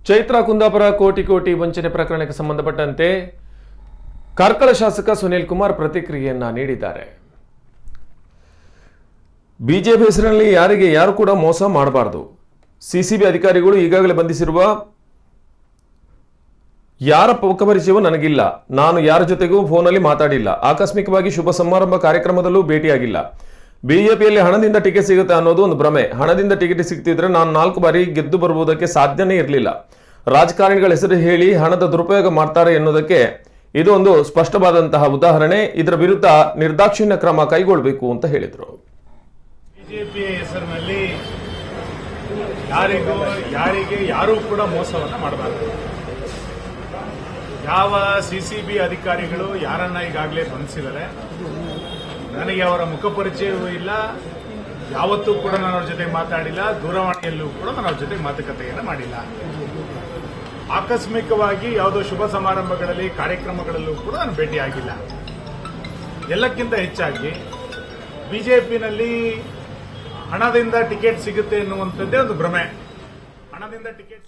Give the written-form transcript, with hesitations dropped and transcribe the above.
ಚೈತ್ರಾ ಕುಂದಾಪುರ ಕೋಟಿ ವಂಚನೆ ಪ್ರಕರಣಕ್ಕೆ ಸಂಬಂಧಪಟ್ಟಂತೆ ಕಾರ್ಕಳ ಶಾಸಕ ಸುನೀಲ್ ಕುಮಾರ್ ಪ್ರತಿಕ್ರಿಯೆಯನ್ನ ನೀಡಿದ್ದಾರೆ. ಬಿಜೆಪಿ ಹೆಸರಿನಲ್ಲಿ ಯಾರು ಕೂಡ ಮೋಸ ಮಾಡಬಾರದು. ಸಿಸಿಬಿ ಅಧಿಕಾರಿಗಳು ಈಗಾಗಲೇ ಬಂಧಿಸಿರುವ ಯಾರ ಮುಖಪರಿಚಯವೂ ನನಗಿಲ್ಲ. ನಾನು ಯಾರ ಜೊತೆಗೂ ಫೋನಲ್ಲಿ ಮಾತಾಡಿಲ್ಲ. ಆಕಸ್ಮಿಕವಾಗಿ ಶುಭ ಸಮಾರಂಭ ಕಾರ್ಯಕ್ರಮದಲ್ಲೂ ಭೇಟಿಯಾಗಿಲ್ಲ. ಬಿಜೆಪಿಯಲ್ಲಿ ಹಣದಿಂದ ಟಿಕೆಟ್ ಸಿಗುತ್ತೆ ಅನ್ನೋದು ಒಂದು ಭ್ರಮೆ. ಹಣದಿಂದ ಟಿಕೆಟ್ ಸಿಗ್ತಿದ್ರೆ ನಾನು 4 ಬಾರಿ ಗೆದ್ದು ಬರುವುದಕ್ಕೆ ಸಾಧ್ಯನೇ ಇರಲಿಲ್ಲ. ರಾಜಕಾರಣಿಗಳ ಹೆಸರು ಹೇಳಿ ಹಣದ ದುರುಪಯೋಗ ಮಾಡ್ತಾರೆ ಎನ್ನುವುದಕ್ಕೆ ಇದು ಒಂದು ಸ್ಪಷ್ಟವಾದಂತಹ ಉದಾಹರಣೆ. ಇದರ ವಿರುದ್ಧ ನಿರ್ದಾಕ್ಷಿಣ್ಯ ಕ್ರಮ ಕೈಗೊಳ್ಳಬೇಕು ಅಂತ ಹೇಳಿದರು. ಬಿಜೆಪಿಯ ಹೆಸರಿನಲ್ಲಿ ಯಾರೂ ಕೂಡ ಮೋಸವನ್ನು ಮಾಡಬಾರದು. ಯಾವ ಸಿಸಿಬಿ ಅಧಿಕಾರಿಗಳು ಯಾರನ್ನ ಈಗಾಗಲೇ ಬಂಧಿಸಿದ್ದಾರೆ, ನನಗೆ ಅವರ ಮುಖಪರಿಚಯವೂ ಇಲ್ಲ. ಯಾವತ್ತೂ ಕೂಡ ನಾನು ಅವ್ರ ಜೊತೆ ಮಾತಾಡಿಲ್ಲ. ದೂರವಾಣಿಯಲ್ಲೂ ಕೂಡ ನಾನು ಅವ್ರ ಜೊತೆ ಮಾತುಕತೆಯನ್ನು ಮಾಡಿಲ್ಲ. ಆಕಸ್ಮಿಕವಾಗಿ ಯಾವುದೋ ಶುಭ ಸಮಾರಂಭಗಳಲ್ಲಿ ಕಾರ್ಯಕ್ರಮಗಳಲ್ಲೂ ಕೂಡ ನಾನು ಭೇಟಿಯಾಗಿಲ್ಲ. ಎಲ್ಲಕ್ಕಿಂತ ಹೆಚ್ಚಾಗಿ ಬಿಜೆಪಿನಲ್ಲಿ ಹಣದಿಂದ ಟಿಕೆಟ್ ಸಿಗುತ್ತೆ ಎನ್ನುವಂಥದ್ದೇ ಒಂದು ಭ್ರಮೆ. ಹಣದಿಂದ ಟಿಕೆಟ್